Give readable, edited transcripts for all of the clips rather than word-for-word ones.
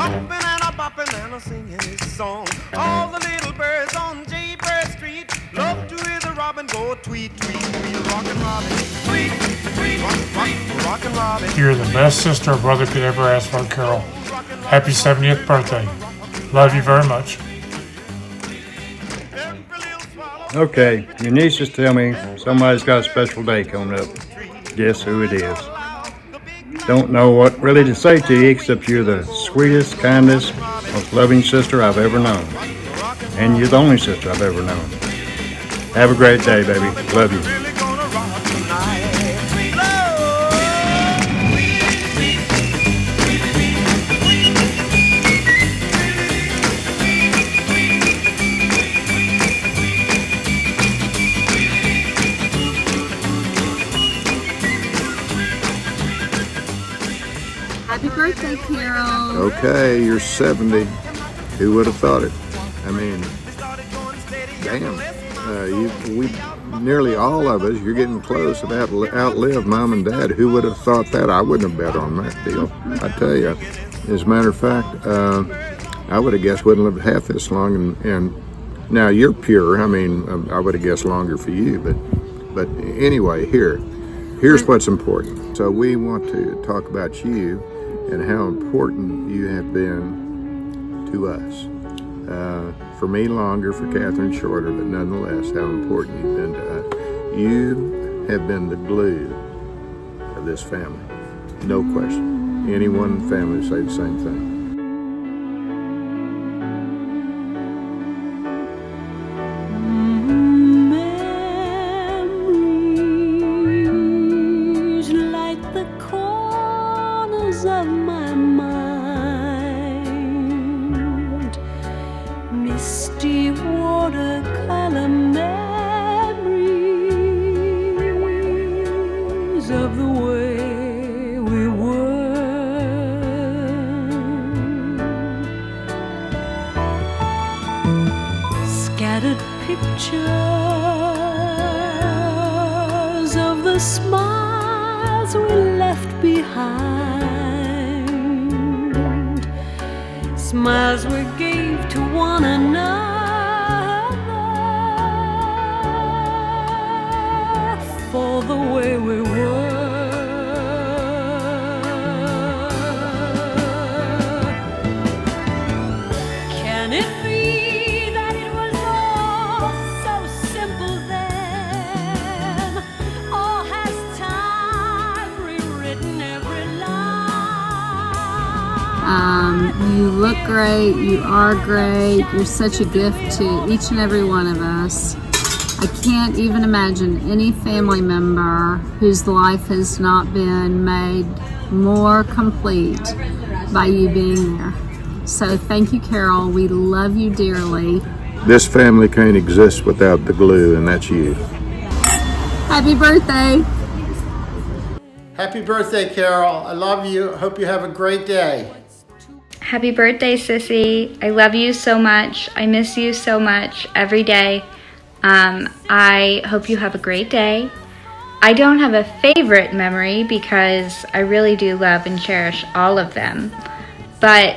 hopping and a bopping and a singing his song. All the little birds on Jaybird Street love to hear the robin go tweet, tweet, tweet, rockin' robin, tweet, tweet, rockin' robin. You're the best sister or brother could ever ask for, Carol. Happy 70th birthday. Love you very much. Okay, your nieces tell me somebody's got a special day coming up. Guess who it is? Don't know what really to say to you except you're the sweetest, kindest, most loving sister I've ever known. And you're the only sister I've ever known. Have a great day, baby. Love you. Happy birthday, Carol. Okay, you're 70. Who would have thought it? I mean, damn. Nearly all of us, you're getting close, have outlived Mom and Dad. Who would have thought that? I wouldn't have bet on that deal. I tell you. As a matter of fact, I would have guessed wouldn't live half this long. And now you're pure. I mean, I would have guessed longer for you. But anyway, here's what's important. So we want to talk about you and how important you have been to us. For me longer, for Catherine shorter, but nonetheless, how important you've been to us. You have been the glue of this family, no question. Anyone in the family would say the same thing. Memories light the corners of my mind. Misty watercolor memories of the way we were. Scattered pictures of the smiles we left behind, smiles we gave to one another for the way we were. Can it be that it was all so simple then? Or has time rewritten every line? You look great, you are great, you're such a gift to each and every one of us. I can't even imagine any family member whose life has not been made more complete by you being there. So thank you, Carol. We love you dearly. This family can't exist without the glue, and that's you. Happy birthday. Happy birthday, Carol. I love you. Hope you have a great day. Happy birthday, Sissy. I love you so much. I miss you so much every day. I hope you have a great day. I don't have a favorite memory because I really do love and cherish all of them. But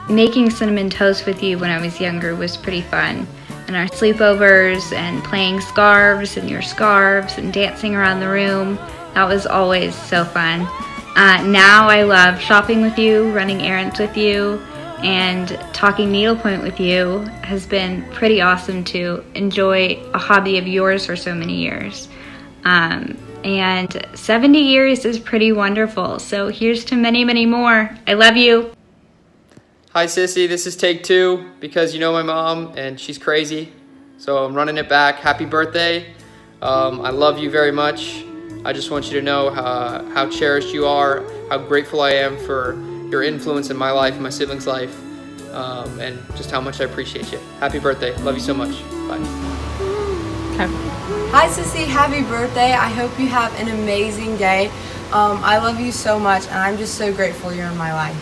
making cinnamon toast with you when I was younger was pretty fun. And our sleepovers and playing scarves and your scarves and dancing around the room, that was always so fun. Now I love shopping with you, running errands with you, and talking needlepoint with you has been pretty awesome to enjoy a hobby of yours for so many years. And 70 years is pretty wonderful. So here's to many, many more. I love you. Hi Sissy, this is take two because you know my mom and she's crazy. So I'm running it back. Happy birthday. I love you very much. I just want you to know how cherished you are, how grateful I am for your influence in my life, and my siblings' life, and just how much I appreciate you. Happy birthday. Love you so much. Bye. Hi Sissy, happy birthday. I hope you have an amazing day. I love you so much and I'm just so grateful you're in my life.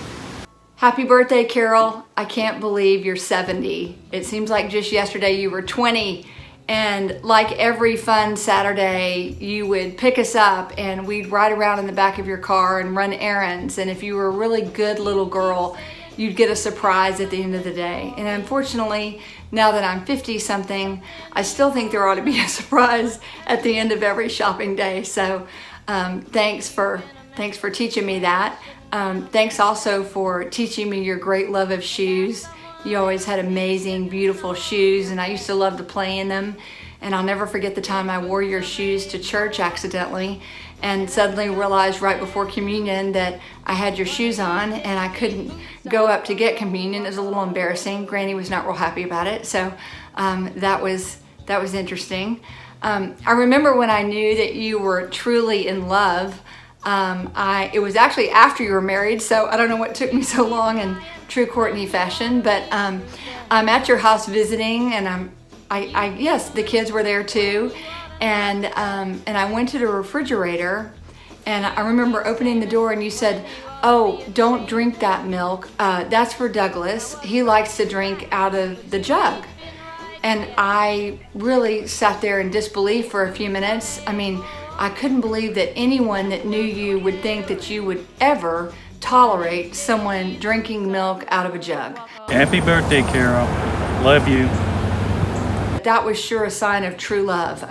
Happy birthday, Carol. I can't believe you're 70. It seems like just yesterday you were 20. And like every fun Saturday, you would pick us up and we'd ride around in the back of your car and run errands. And if you were a really good little girl, you'd get a surprise at the end of the day. And unfortunately, now that I'm 50 something, I still think there ought to be a surprise at the end of every shopping day. So thanks for teaching me that. Thanks also for teaching me your great love of shoes. You always had amazing, beautiful shoes, and I used to love to play in them. And I'll never forget the time I wore your shoes to church accidentally and suddenly realized right before communion that I had your shoes on and I couldn't go up to get communion. It was a little embarrassing. Granny was not real happy about it, so that was interesting. I remember when I knew that you were truly in love. It was actually after you were married, so I don't know what took me so long in true Courtney fashion, but I'm at your house visiting, and yes, the kids were there too, and I went to the refrigerator, and I remember opening the door, and you said, "Oh, don't drink that milk. That's for Douglas. He likes to drink out of the jug." And I really sat there in disbelief for a few minutes. I mean, I couldn't believe that anyone that knew you would think that you would ever tolerate someone drinking milk out of a jug. Happy birthday, Carol. Love you. That was sure a sign of true love.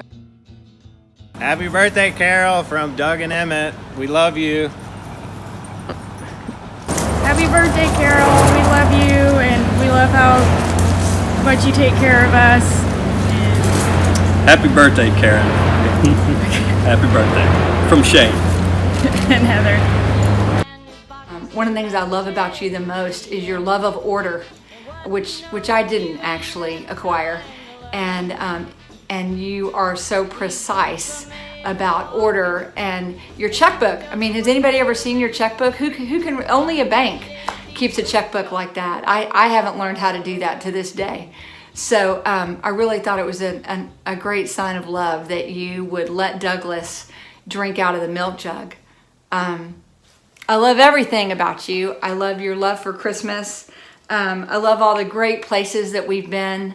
Happy birthday, Carol, from Doug and Emmett. We love you. Happy birthday, Carol. We love you, and we love how much you take care of us. Happy birthday, Karen. Happy birthday. From Shane. And Heather. One of the things I love about you the most is your love of order, which I didn't actually acquire. And you are so precise about order and your checkbook. I mean, has anybody ever seen your checkbook? Who can, only a bank keeps a checkbook like that. I haven't learned how to do that to this day. So I really thought it was a great sign of love that you would let Douglas drink out of the milk jug. I love everything about you. I love your love for Christmas. I love all the great places that we've been.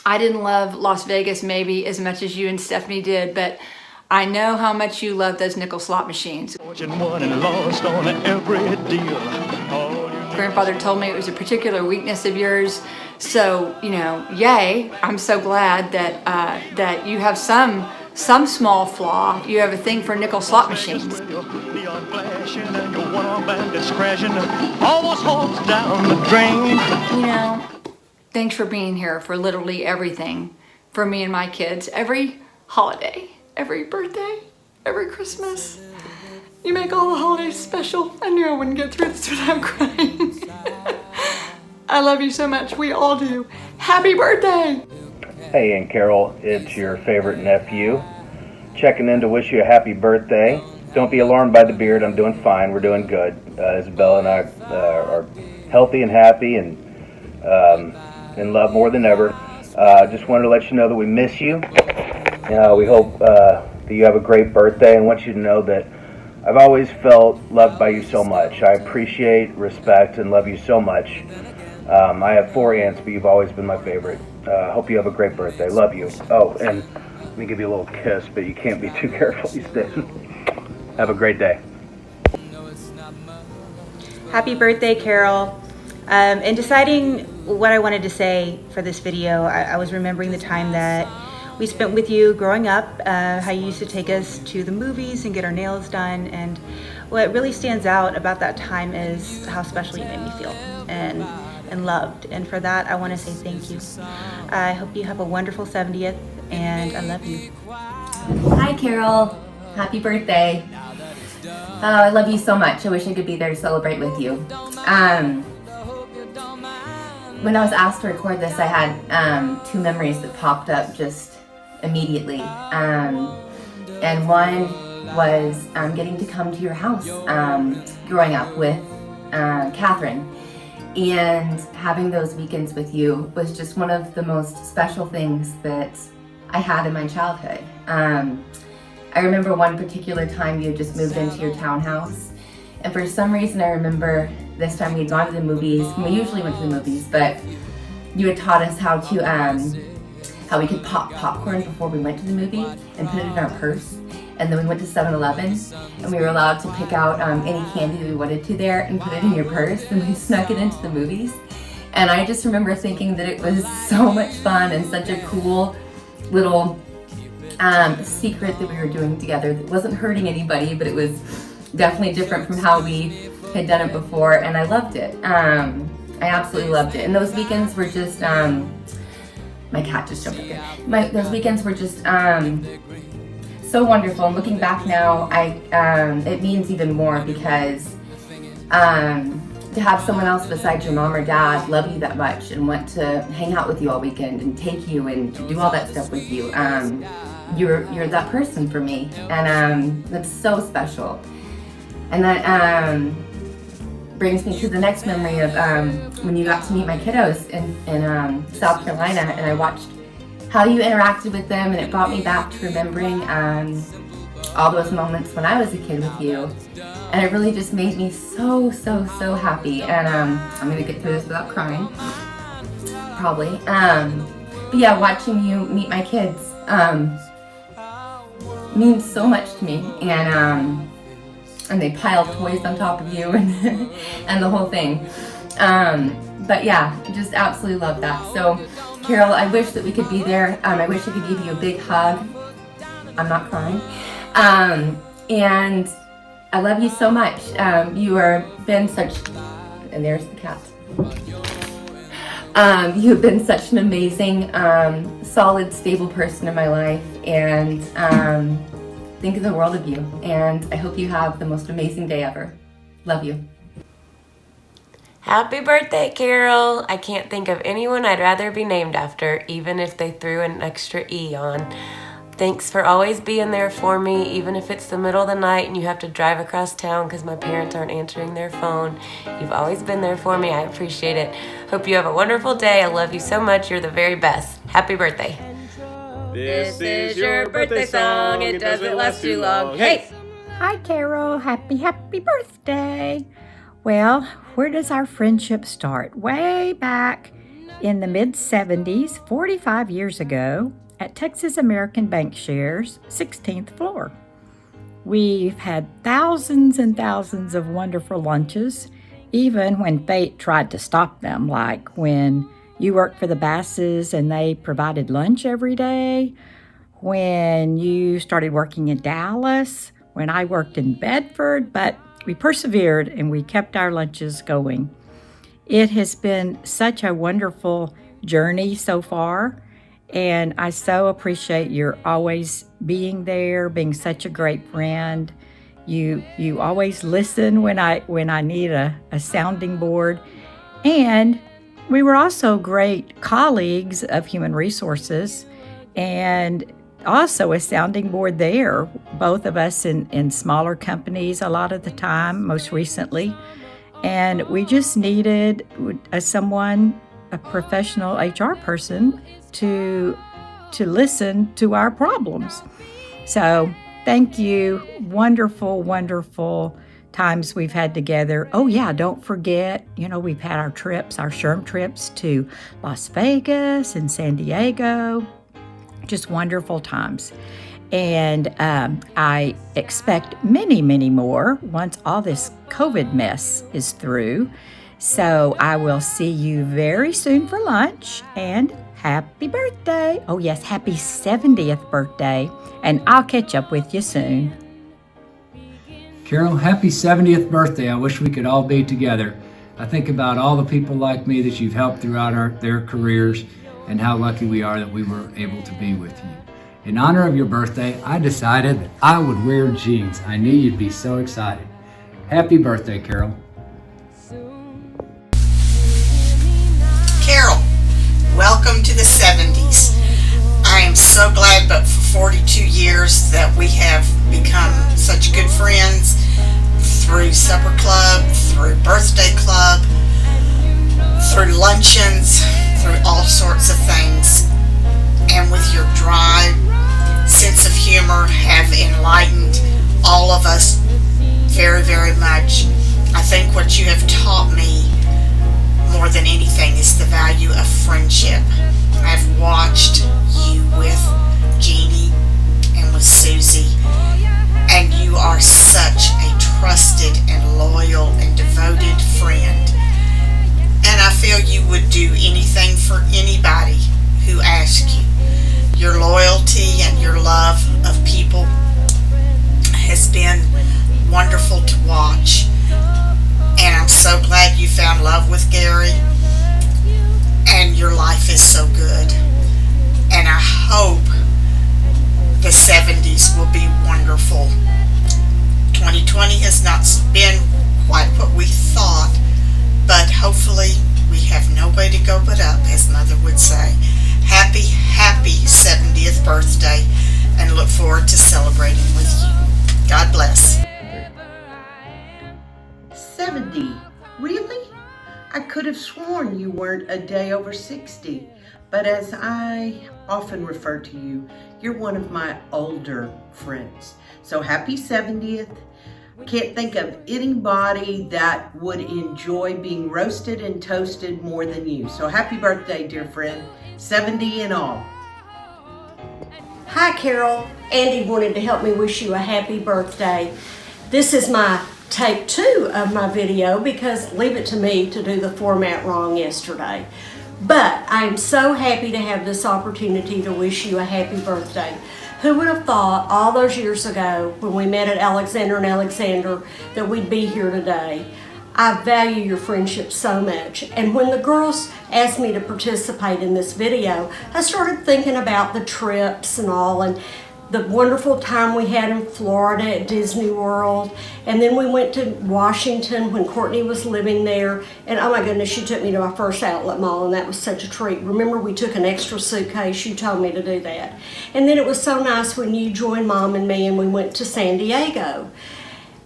I didn't love Las Vegas maybe as much as you and Stephanie did, but I know how much you love those nickel slot machines. Grandfather told me it was a particular weakness of yours, so yay! I'm so glad that you have some small flaw. You have a thing for nickel slot machines. Thanks for being here for literally everything for me and my kids. Every holiday, every birthday, every Christmas. You make all the holidays special. I knew I wouldn't get through this without crying. I love you so much. We all do. Happy birthday! Hey, Aunt Carol, it's your favorite nephew. Checking in to wish you a happy birthday. Don't be alarmed by the beard. I'm doing fine. We're doing good. Isabella and I are healthy and happy and in love more than ever. Just wanted to let you know that we miss you. We hope that you have a great birthday, and want you to know that I've always felt loved by you so much. I appreciate, respect, and love you so much. I have 4 aunts, but you've always been my favorite. Hope you have a great birthday. Love you. Oh, and let me give you a little kiss, but you can't be too careful these days. Have a great day. Happy birthday, Carol. In deciding what I wanted to say for this video, I was remembering the time that we spent with you growing up, how you used to take us to the movies and get our nails done, and what really stands out about that time is how special you made me feel and loved, and for that I want to say thank you. I hope you have a wonderful 70th, and I love you. Hi Carol, happy birthday. I love you so much. I wish I could be there to celebrate with you. When I was asked to record this, I had 2 memories that popped up just immediately. And one was getting to come to your house growing up with Catherine. And having those weekends with you was just one of the most special things that I had in my childhood. I remember one particular time you had just moved into your townhouse, and for some reason I remember this time we had gone to the movies. We usually went to the movies, but you had taught us how we could pop popcorn before we went to the movie and put it in our purse. And then we went to 7-Eleven, and we were allowed to pick out any candy we wanted to there and put it in your purse, and we snuck it into the movies. And I just remember thinking that it was so much fun and such a cool little secret that we were doing together that wasn't hurting anybody, but it was definitely different from how we had done it before, and I loved it. I absolutely loved it. And those weekends were just, my cat just jumped up there. Those weekends were just so wonderful. And looking back now, it means even more because to have someone else besides your mom or dad love you that much and want to hang out with you all weekend and take you and do all that stuff with you, you're that person for me, and that's so special. And that brings me to the next memory of when you got to meet my kiddos in South Carolina, and I watched how you interacted with them, and it brought me back to remembering all those moments when I was a kid with you, and it really just made me so happy. And I'm gonna get through this without crying, probably. But yeah, watching you meet my kids means so much to me, and they piled toys on top of you and and the whole thing. But yeah, just absolutely love that. So Carol, I wish that we could be there. I wish I could give you a big hug. I'm not crying. And I love you so much. You have been such, and there's the cat. You have been such an amazing, solid, stable person in my life, and think of the world of you. And I hope you have the most amazing day ever. Love you. Happy birthday, Carol. I can't think of anyone I'd rather be named after, even if they threw an extra E on. Thanks for always being there for me, even if it's the middle of the night and you have to drive across town because my parents aren't answering their phone. You've always been there for me. I appreciate it. Hope you have a wonderful day. I love you so much. You're the very best. Happy birthday. This is your birthday song. It doesn't last too long. Hey! Hi, Carol. Happy birthday. Well, where does our friendship start? Way back in the mid-70s, 45 years ago, at Texas American Bankshares, 16th floor. We've had thousands and thousands of wonderful lunches, even when fate tried to stop them, like when you worked for the Basses and they provided lunch every day, when you started working in Dallas, when I worked in Bedford, but we persevered and we kept our lunches going. It has been such a wonderful journey so far, and I so appreciate your always being there, being such a great friend. You always listen when I need a sounding board. And we were also great colleagues of Human Resources and also a sounding board there, both of us in smaller companies a lot of the time, most recently. And we just needed a professional HR person to listen to our problems. So thank you. Wonderful, wonderful times we've had together. Oh yeah, don't forget, we've had our SHRM trips to Las Vegas and San Diego. Just wonderful times. And I expect many, many more once all this COVID mess is through. So I will see you very soon for lunch, and happy birthday. Oh yes, happy 70th birthday. And I'll catch up with you soon. Carol, happy 70th birthday. I wish we could all be together. I think about all the people like me that you've helped throughout their careers, and how lucky we are that we were able to be with you. In honor of your birthday, I decided that I would wear jeans. I knew you'd be so excited. Happy birthday, Carol. Carol, welcome to the 70s. I am so glad, but for 42 years that we have become such good friends through supper club, through birthday club, through luncheons, through all sorts of things. And with your dry sense of humor have enlightened all of us very, very much. I think what you have taught me more than anything is the value of friendship. I've watched you with Jeannie and with Susie You are such a trusted and loyal and devoted friend. And I feel you would do anything for anybody who asks you. Your loyalty and your love of people has been wonderful to watch. And I'm so glad you found love with Gary. And your life is so good. And I hope the 70s will be wonderful. 2020 has not been quite what we thought, but hopefully we have no way to go but up, as Mother would say. Happy 70th birthday, and look forward to celebrating with you. God bless. 70? Really? I could have sworn you weren't a day over 60, but as I often refer to you, you're one of my older friends. So happy 70th. Can't think of anybody that would enjoy being roasted and toasted more than you. So happy birthday, dear friend. 70 and all. Hi, Carol. Andy wanted to help me wish you a happy birthday. This is my take 2 of my video because leave it to me to do the format wrong yesterday. But I'm so happy to have this opportunity to wish you a happy birthday. Who would have thought all those years ago when we met at Alexander and Alexander that we'd be here today? I value your friendship so much. And when the girls asked me to participate in this video, I started thinking about the trips and all, and the wonderful time we had in Florida at Disney World. And then we went to Washington when Courtney was living there. And oh my goodness, she took me to my first outlet mall, and that was such a treat. Remember, we took an extra suitcase. You told me to do that. And then it was so nice when you joined Mom and me and we went to San Diego.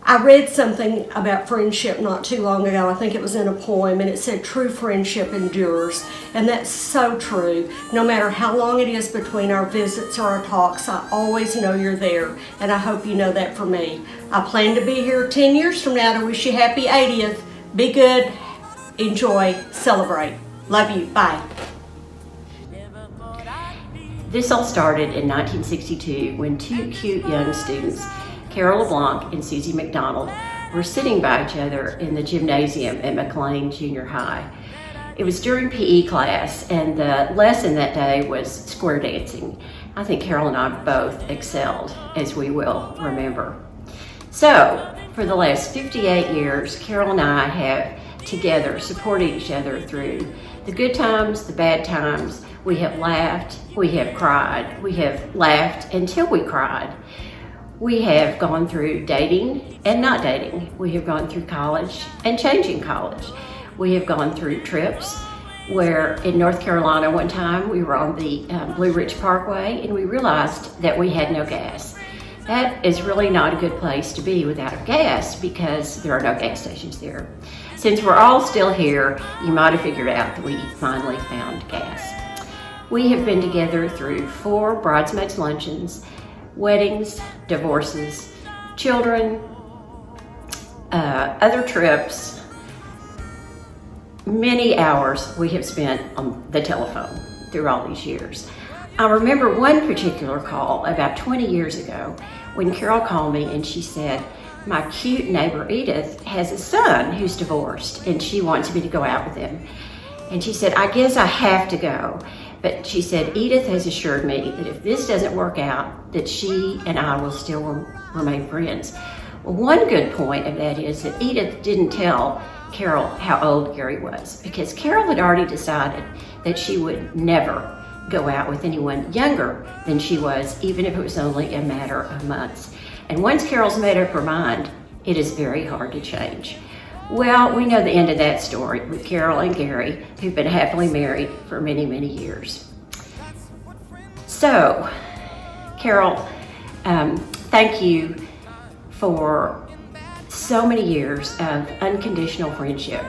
I read something about friendship not too long ago. I think it was in a poem, and it said true friendship endures. And that's so true. No matter how long it is between our visits or our talks, I always know you're there, and I hope you know that for me. I plan to be here 10 years from now to wish you happy 80th. Be good, enjoy, celebrate. Love you. Bye. This all started in 1962 when two cute young students, Carol LeBlanc and Susie McDonald, were sitting by each other in the gymnasium at McLean Junior High. It was during PE class, and the lesson that day was square dancing. I think Carol and I both excelled, as we will remember. So, for the last 58 years, Carol and I have together supported each other through the good times, the bad times. We have laughed, we have cried, we have laughed until we cried. We have gone through dating and not dating. We have gone through college and changing college. We have gone through trips where in North Carolina one time we were on the Blue Ridge Parkway and we realized that we had no gas. That is really not a good place to be without gas because there are no gas stations there. Since we're all still here, you might have figured out that we finally found gas. We have been together through 4 bridesmaids luncheons, weddings, divorces, children, other trips. Many hours we have spent on the telephone through all these years. I remember one particular call about 20 years ago when Carol called me and she said, my cute neighbor Edith has a son who's divorced and she wants me to go out with him. And she said, I guess I have to go. But she said, Edith has assured me that if this doesn't work out, that she and I will still remain friends. Well, one good point of that is that Edith didn't tell Carol how old Gary was, because Carol had already decided that she would never go out with anyone younger than she was, even if it was only a matter of months. And once Carol's made up her mind, it is very hard to change. Well, we know the end of that story with Carol and Gary, who've been happily married for many, many years. So, Carol, thank you for so many years of unconditional friendship.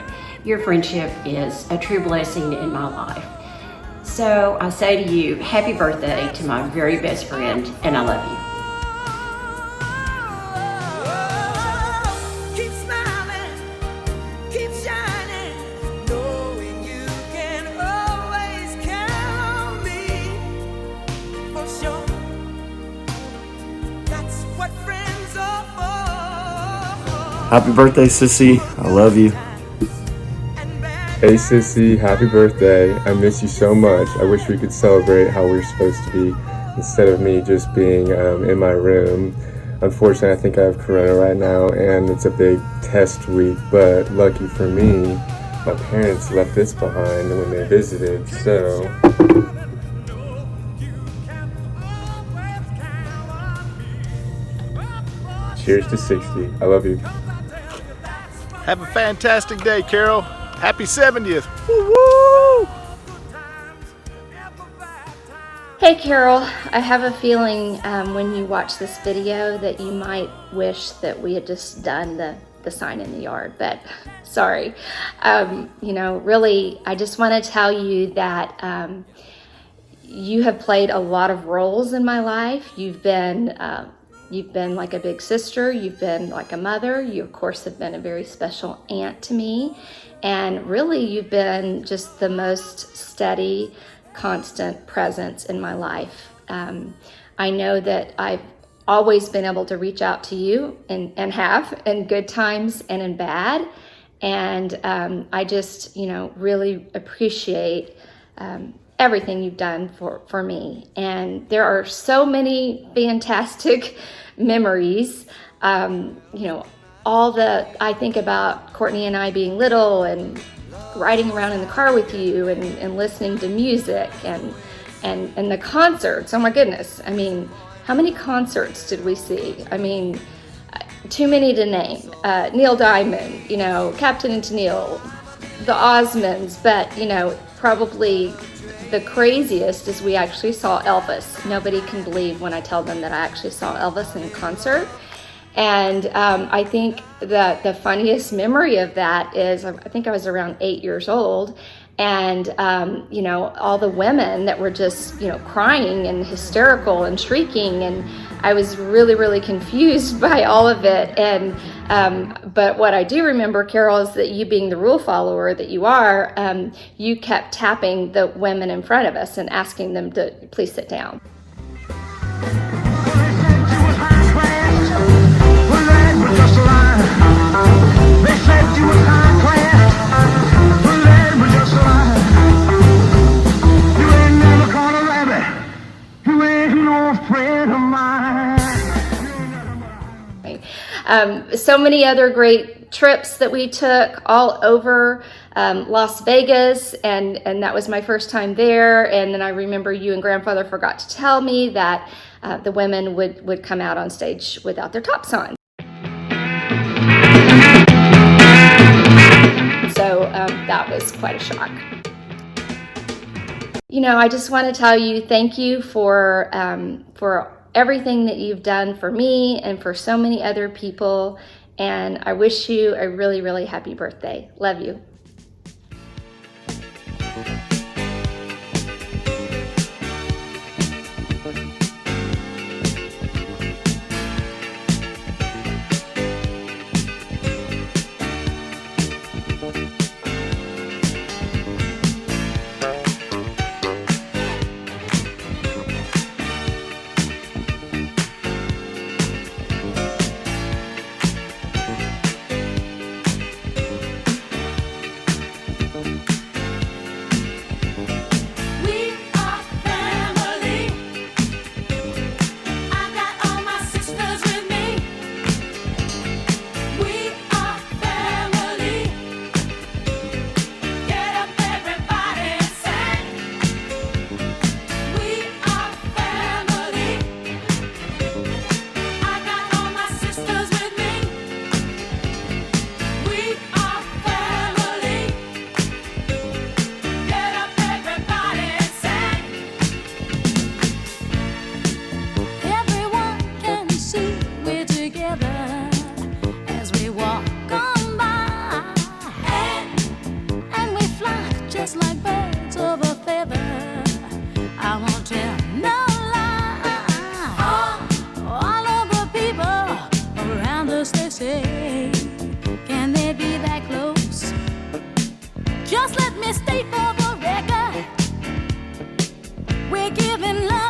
Your friendship is a true blessing in my life. So I say to you, happy birthday to my very best friend, and I love you. That's what friends are for. Happy birthday, Sissy. I love you. Hey Sissy, happy birthday. I miss you so much. I wish we could celebrate how we're supposed to be instead of me just being in my room. Unfortunately, I think I have corona right now and it's a big test week, but lucky for me, my parents left this behind when they visited, so... Cheers to 60. I love you. Have a fantastic day, Carol. Happy 70th. Woo-woo! Hey Carol, I have a feeling when you watch this video that you might wish that we had just done the sign in the yard, but sorry. You know, really, I just want to tell you that you have played a lot of roles in my life. You've been like a big sister, you've been like a mother, you of course have been a very special aunt to me, and really you've been just the most steady, constant presence in my life. I know that I've always been able to reach out to you and have in good times and in bad, and I just, you know, really appreciate everything you've done for me. And there are so many fantastic memories. You know, I think about Courtney and I being little and riding around in the car with you and listening to music and the concerts. Oh my goodness. I mean, how many concerts did we see? I mean, too many to name. Neil Diamond, you know, Captain and Tennille, the Osmonds, but you know, probably the craziest is we actually saw Elvis. Nobody can believe when I tell them that I actually saw Elvis in concert. And I think that the funniest memory of that is, I think I was around 8 years old, and you know, all the women that were just, you know, crying and hysterical and shrieking, and I was really, really confused by all of it. And but what I do remember, Carol, is that you, being the rule follower that you are, you kept tapping the women in front of us and asking them to please sit down. They said you was high class, but that was just a lie. You ain't never caught a rabbit, you ain't no friend of mine. So many other great trips that we took all over Las Vegas, and that was my first time there. And then I remember you and grandfather forgot to tell me that the women would come out on stage without their tops on. So that was quite a shock. You know, I just want to tell you thank you for everything that you've done for me and for so many other people. And I wish you a really, really happy birthday. Love you. Can they be that close? Just let me state for the record, we're giving love.